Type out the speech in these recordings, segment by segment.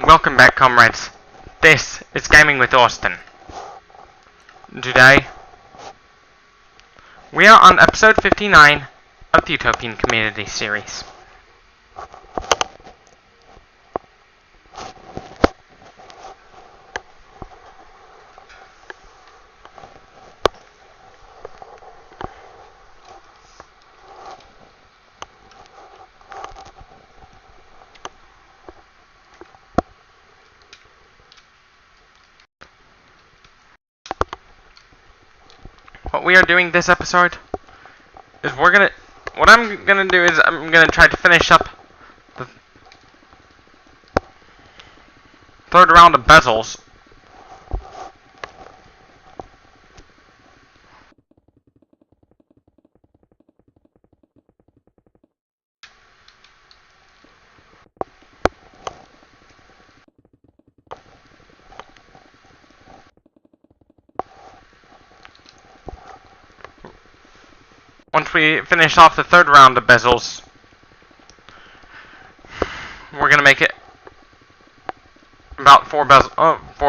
Welcome back, comrades. This is Gaming with Austin. Today, we are on episode 59 of the Utopian Community series. What we are doing this episode is what I'm gonna do is I'm gonna try to finish up the third round of bezels. Once we finish off the third round of bezels, we're gonna make it about four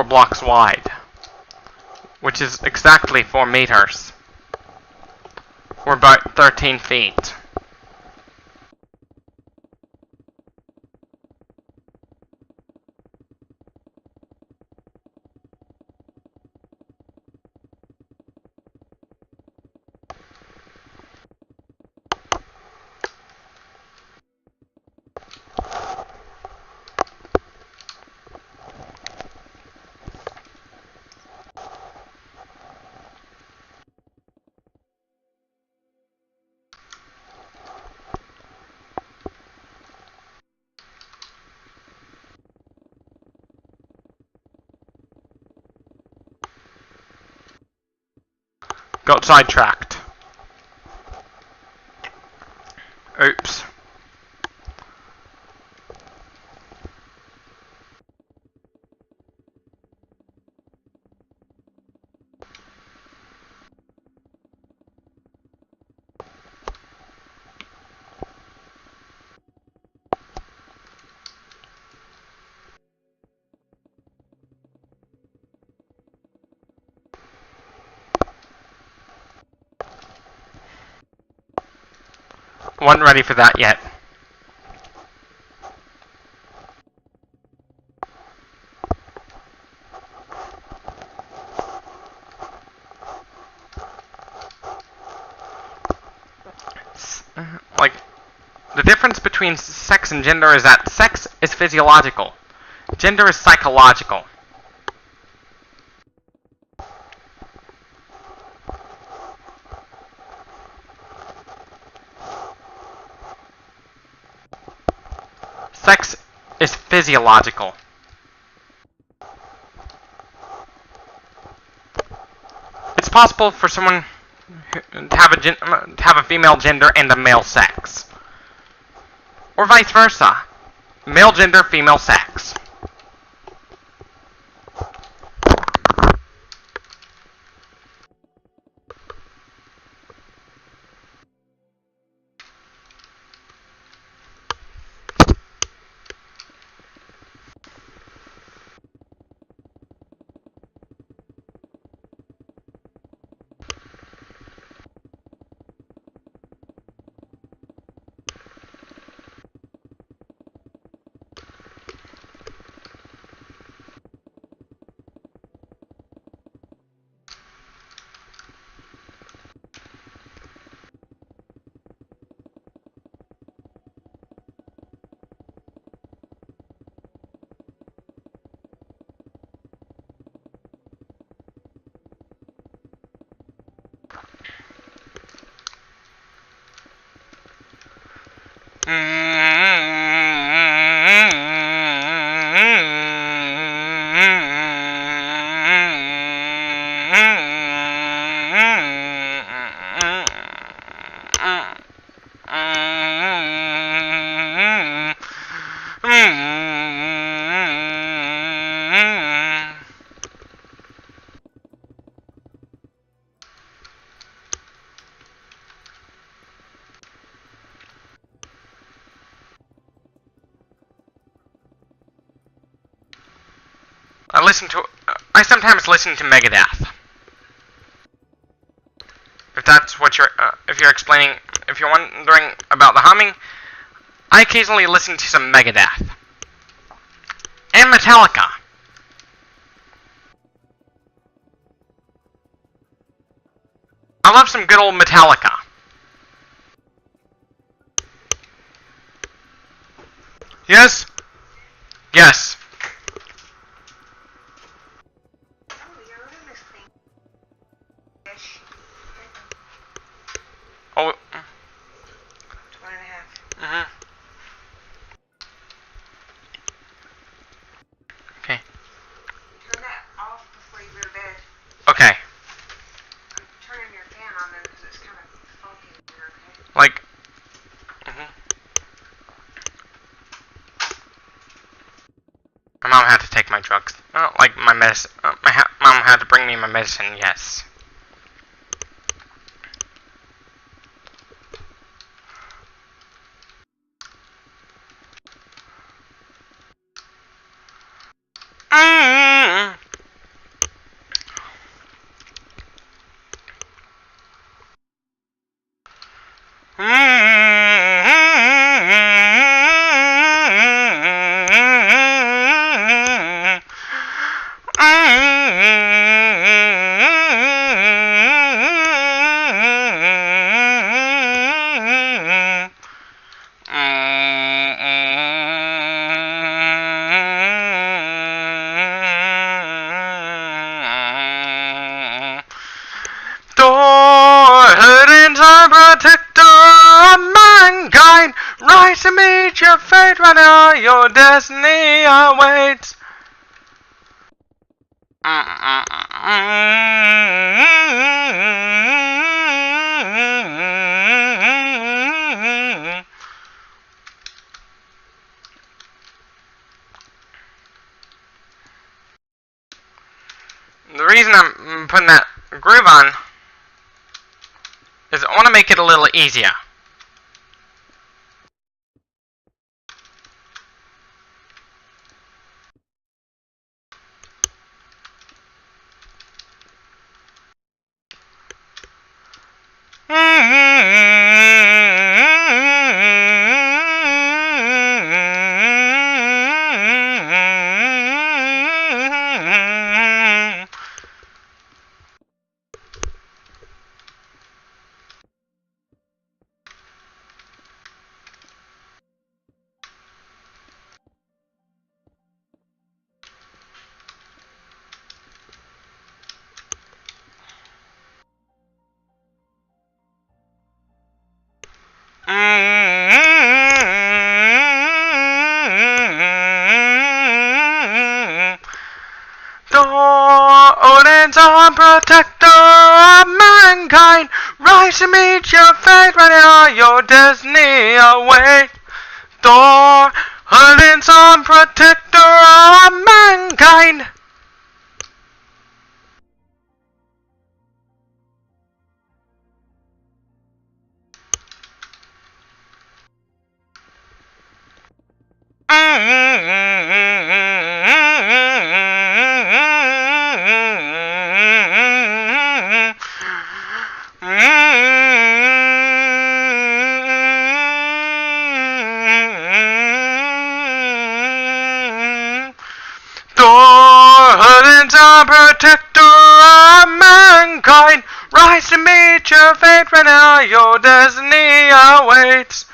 blocks wide, which is exactly 4 meters, or about 13 feet. Got sidetracked. Oops. Wasn't ready for that yet. Like, the difference between sex and gender is that sex is physiological, gender is psychological. Sex is physiological. It's possible for someone to have a female gender and a male sex, or vice versa, male gender, female sex. I sometimes listen to Megadeth. If that's what if you're wondering about the humming, I occasionally listen to some Megadeth. And Metallica. I love some good old Metallica. Yes? Yes. Oh. 1.5. Mm-hmm. Okay. Turn that off before you go to bed. Okay. I'm turning your fan on then because it's kind of funky in here, okay? Like. Mm-hmm. My mom had to take my drugs. Like my medicine. Mom had to bring me my medicine, yes. Mm-hmm. Hurricane are protector of mankind. Rise to meet your fate right now. Your destiny awaits. The reason I'm putting that groove on is I want to make it a little easier. Odin's our protector of mankind. Rise to meet your fate right now. Your destiny awaits. Thor, Odin's our protector of mankind. Protector of mankind, rise to meet your fate right now. Your destiny awaits.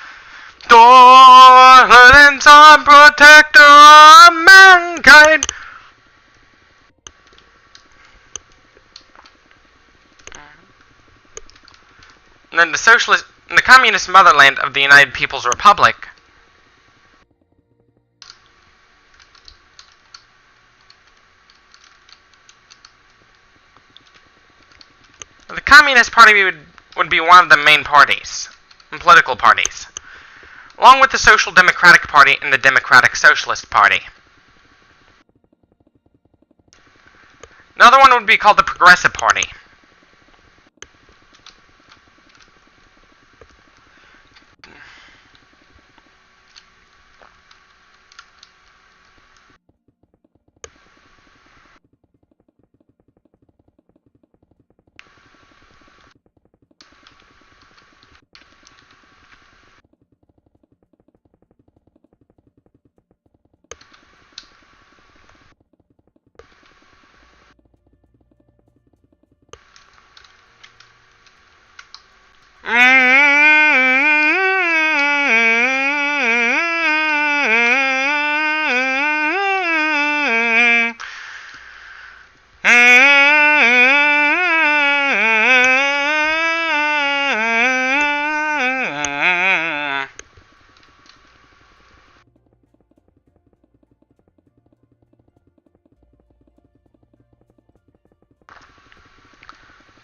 Thor, Odin's our protector of mankind. And then the communist motherland of the United People's Republic. The Communist Party would be one of the main parties, political parties, along with the Social Democratic Party and the Democratic Socialist Party. Another one would be called the Progressive Party.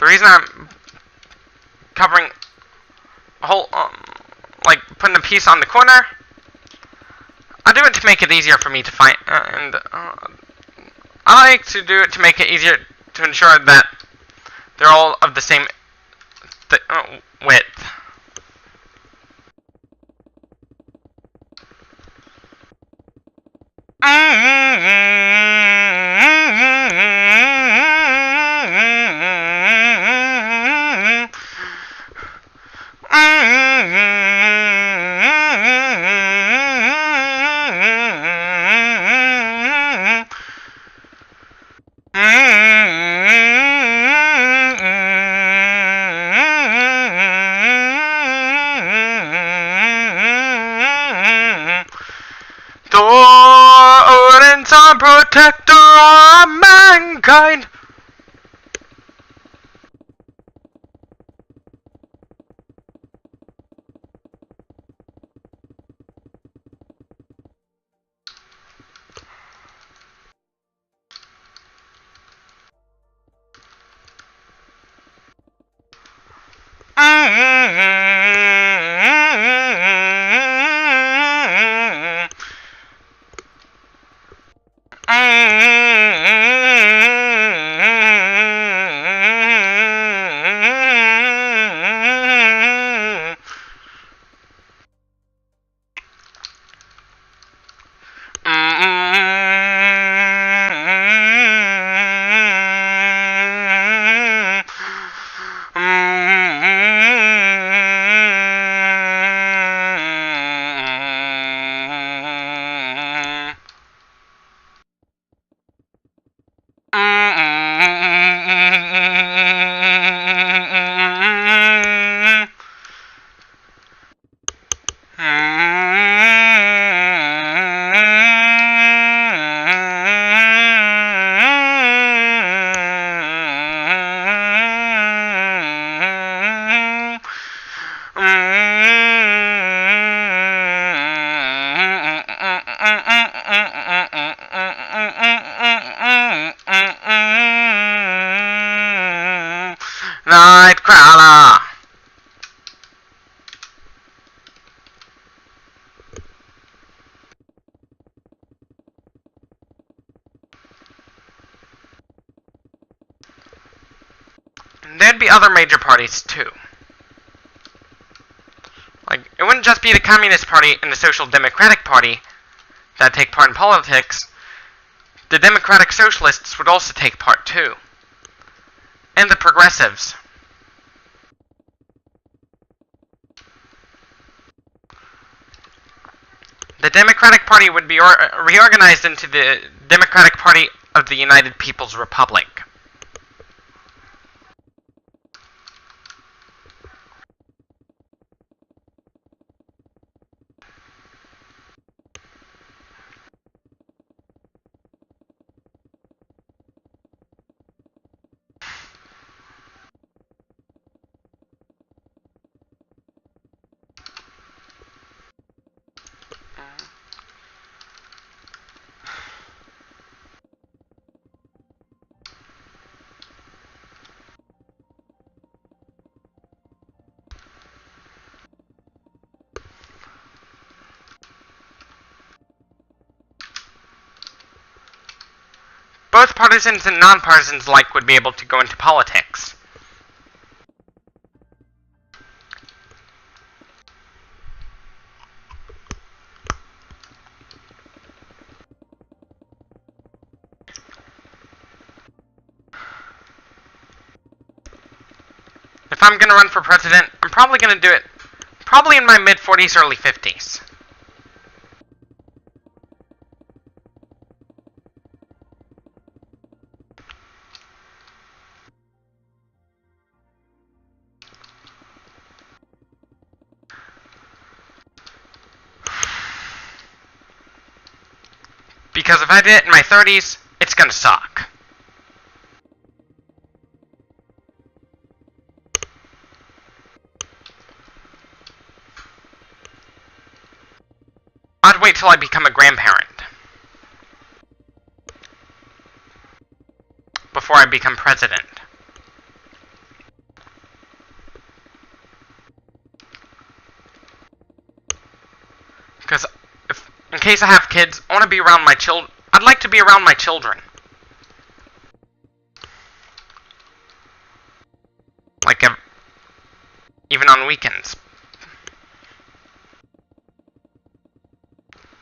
The reason I'm covering a whole, like putting a piece on the corner, I do it to make it easier for me to find, and I like to do it to make it easier to ensure that they're all of the same width. Odin's our protector of mankind. Nightcrawler. And there'd be other major parties too. Like, it wouldn't just be the Communist Party and the Social Democratic Party that take part in politics. The Democratic Socialists would also take part too. And the Progressives. The Democratic Party would be reorganized into the Democratic Party of the United People's Republic. Both partisans and non-partisans alike would be able to go into politics. If I'm gonna run for president, I'm probably gonna do it probably in my mid-40s, early 50s. Because if I did it in my 30s, it's gonna suck. I'd wait till I become a grandparent before I become president. case I have kids, I want to be around my children. I'd like to be around my children. Like, even on weekends.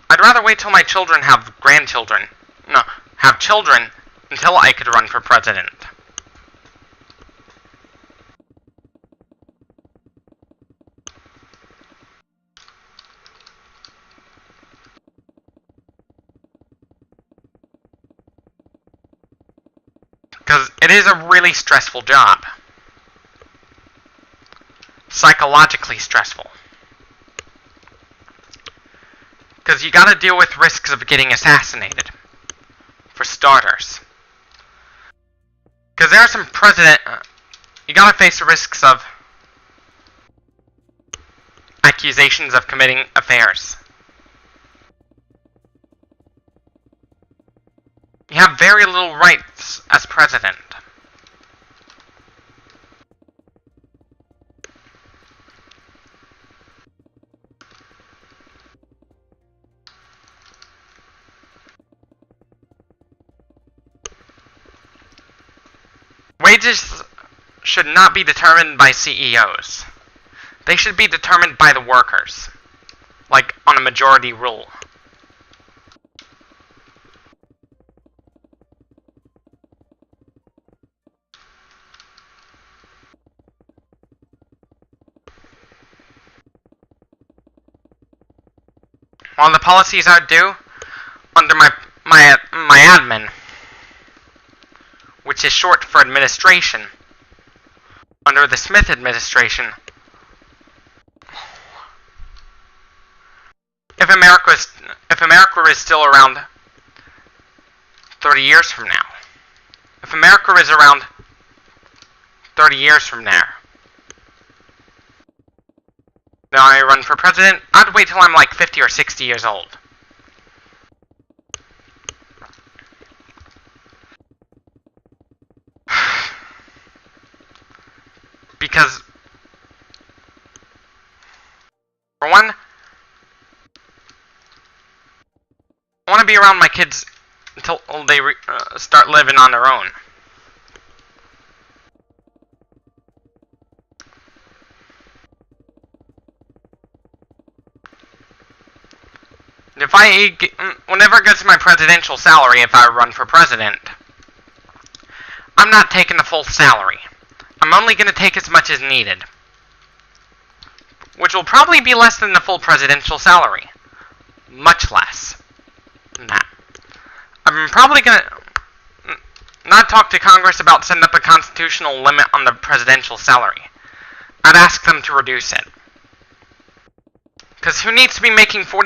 I'd rather wait till my children have grandchildren. No, have children until I could run for president. Because it is a really stressful job. Psychologically stressful. Because you gotta deal with risks of getting assassinated. For starters. Because there are some you gotta face the risks of accusations of committing affairs. You have very little rights as president. Wages should not be determined by CEOs. They should be determined by the workers. Like, on a majority rule. While the policies are due, under my admin, which is short for administration, under the Smith administration, if America is still around 30 years from now, if America is around 30 years from there, then I run for president, I'd wait till I'm like 50 or 60 years old. Because, for one, I want to be around my kids until they start living on their own. If whenever it gets my presidential salary, if I run for president, I'm not taking the full salary. I'm only going to take as much as needed. Which will probably be less than the full presidential salary. Much less than that. I'm probably going to not talk to Congress about setting up a constitutional limit on the presidential salary. I'd ask them to reduce it. Because who needs to be making who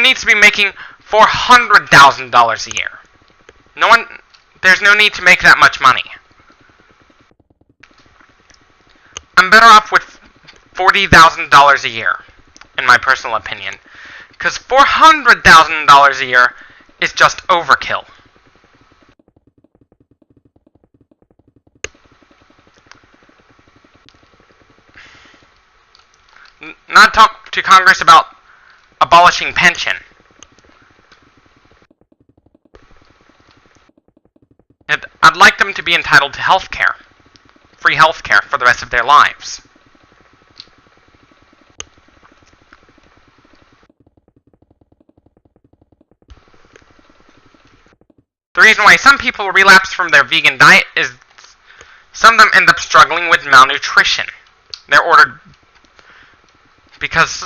needs to be making $400,000 a year? No one. There's no need to make that much money. I'm better off with $40,000 a year, in my personal opinion. Because $400,000 a year is just overkill. Not talk to Congress about abolishing pension. I'd like them to be entitled to health care. Free health care for the rest of their lives. The reason why some people relapse from their vegan diet is some of them end up struggling with malnutrition. They're ordered because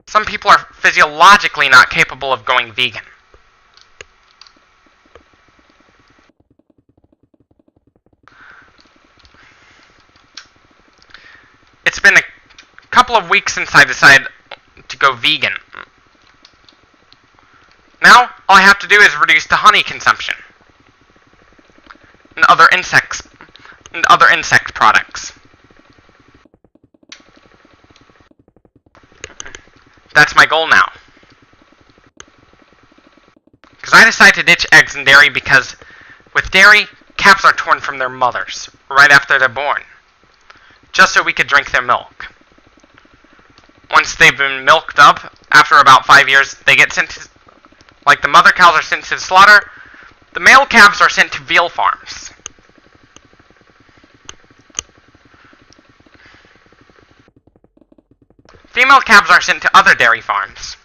some people are physiologically not capable of going vegan. It's been a couple of weeks since I decided to go vegan. Now, all I have to do is reduce the honey consumption and other insect products. That's my goal now. Because I decided to ditch eggs and dairy because with dairy, calves are torn from their mothers right after they're born, just so we could drink their milk. once they've been milked up, after about 5 years, they get sent to, like the mother cows are sent to the slaughter, the male calves are sent to veal farms. Female calves are sent to other dairy farms.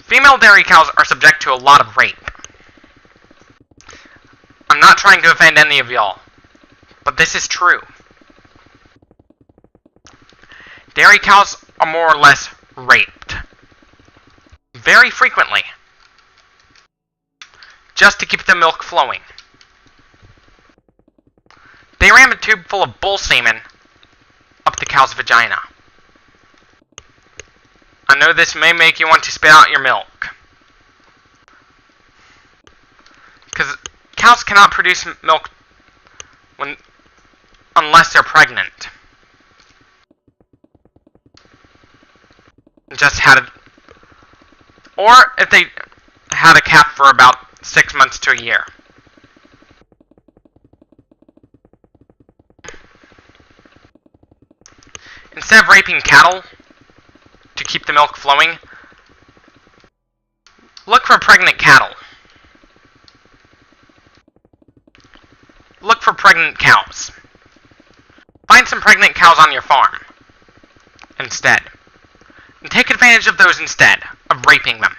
Female dairy cows are subject to a lot of rape. I'm not trying to offend any of y'all, but this is true. Dairy cows are more or less raped. Very frequently. Just to keep the milk flowing. They ram a tube full of bull semen up the cow's vagina. I know this may make you want to spit out your milk. Because cows cannot produce milk unless they're pregnant. Or if they had a calf for about 6 months to a year. Instead of raping cattle to keep the milk flowing, look for pregnant cattle. Look for pregnant cows. Find some pregnant cows on your farm instead. And take advantage of those instead of raping them.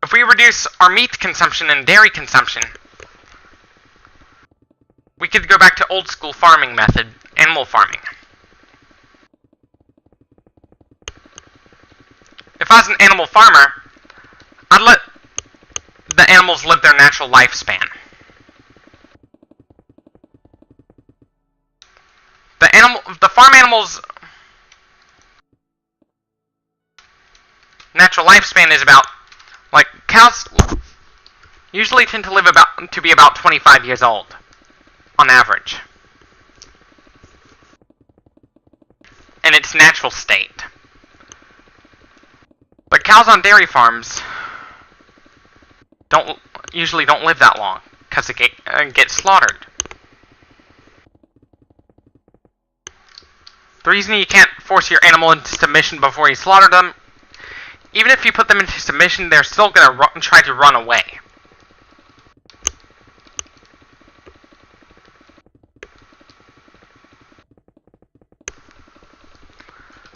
If we reduce our meat consumption and dairy consumption, we could go back to old school farming method, animal farming. If I was an animal farmer, I'd let the animals live their natural lifespan. The farm animals' natural lifespan is about, like, cows usually tend to be about 25 years old, on average, in its natural state. But cows on dairy farms usually don't live that long, because they get slaughtered. The reason you can't force your animal into submission before you slaughter them, even if you put them into submission, they're still going to try to run away.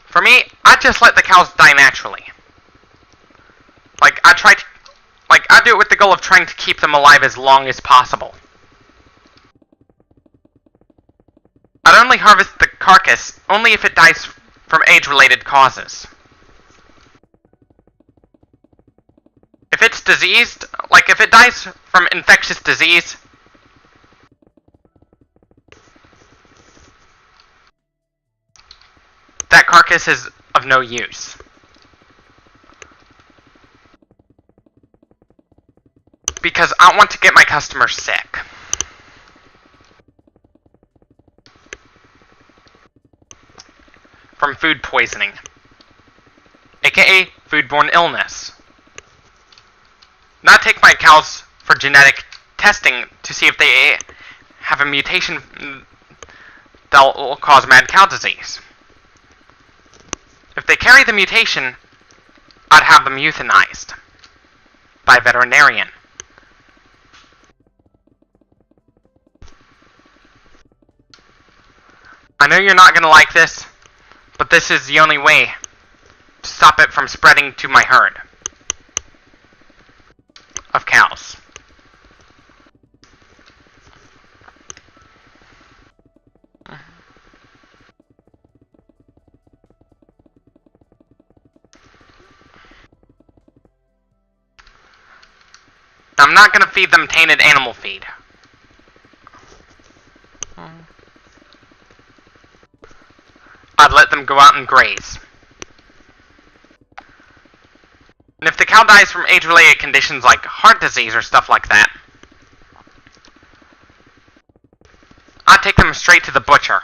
For me, I just let the cows die naturally. I do it with the goal of trying to keep them alive as long as possible. I'd only harvest the carcass only if it dies from age-related causes. If it's diseased, like if it dies from infectious disease, that carcass is of no use. Because I don't want to get my customers sick. From food poisoning, aka foodborne illness. Not take my cows for genetic testing to see if they have a mutation that will cause mad cow disease. If they carry the mutation, I'd have them euthanized by a veterinarian. I know you're not going to like this, but this is the only way to stop it from spreading to my herd of cows. I'm not going to feed them tainted animal feed. I'd let them go out and graze. And if the cow dies from age-related conditions like heart disease or stuff like that, I'd take them straight to the butcher.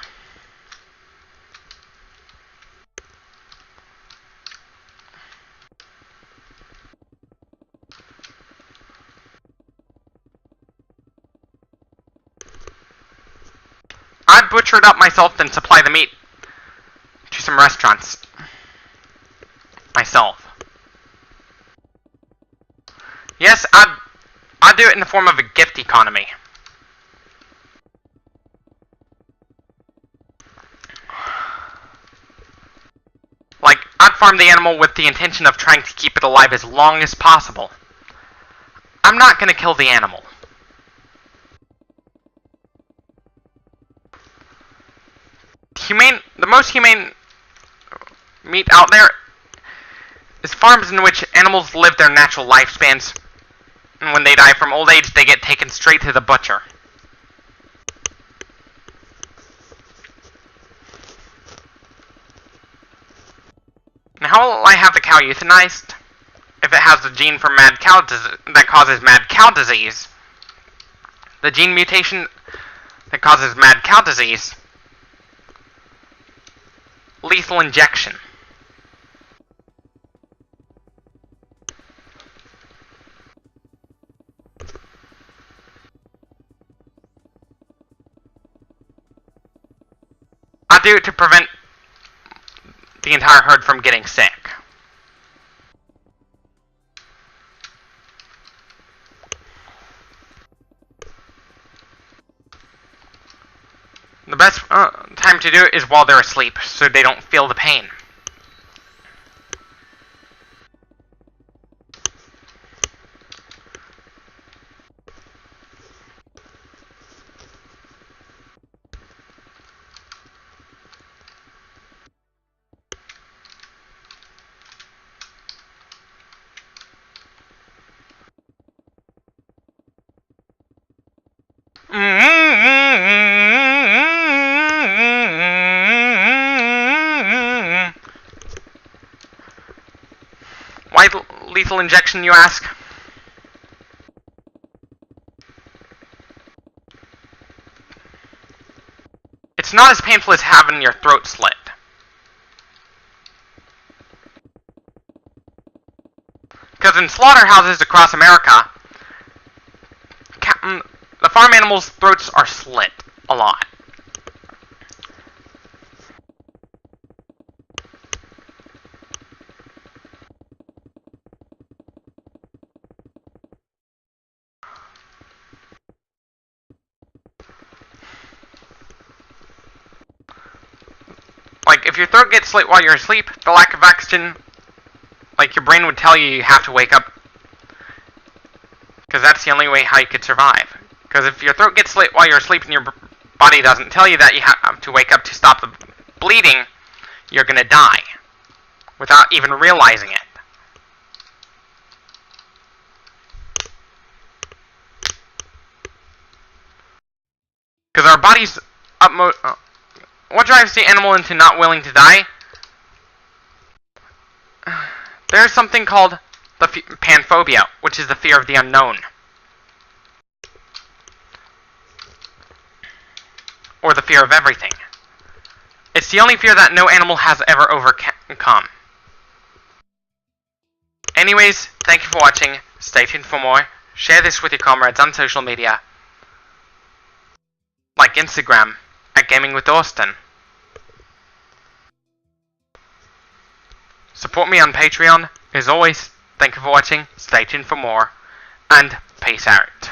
butcher it up myself, then supply the meat to some restaurants myself. Yes, I'd do it in the form of a gift economy. Like, I'd farm the animal with the intention of trying to keep it alive as long as possible. I'm not gonna kill the animal. The most humane meat out there is farms in which animals live their natural lifespans, and when they die from old age, they get taken straight to the butcher. Now, how will I have the cow euthanized? If it has the gene for mad cow that causes mad cow disease, the gene mutation that causes mad cow disease, lethal injection. I do it to prevent the entire herd from getting sick. The best time to do it is while they're asleep, so they don't feel the pain. Why lethal injection, you ask? It's not as painful as having your throat slit. Because in slaughterhouses across America, the farm animals' throats are slit a lot. Like, if your throat gets slit while you're asleep, the lack of oxygen, like, your brain would tell you you have to wake up. Because that's the only way how you could survive. Because if your throat gets slit while you're asleep and your body doesn't tell you that you have to wake up to stop the bleeding, you're gonna die. Without even realizing it. Because our body's utmost... what drives the animal into not willing to die? There's something called the panphobia, which is the fear of the unknown. Or the fear of everything. It's the only fear that no animal has ever overcome. Anyways, thank you for watching. Stay tuned for more. Share this with your comrades on social media. Like Instagram, at Gaming with Austin. Support me on Patreon. As always, thank you for watching. Stay tuned for more. And peace out.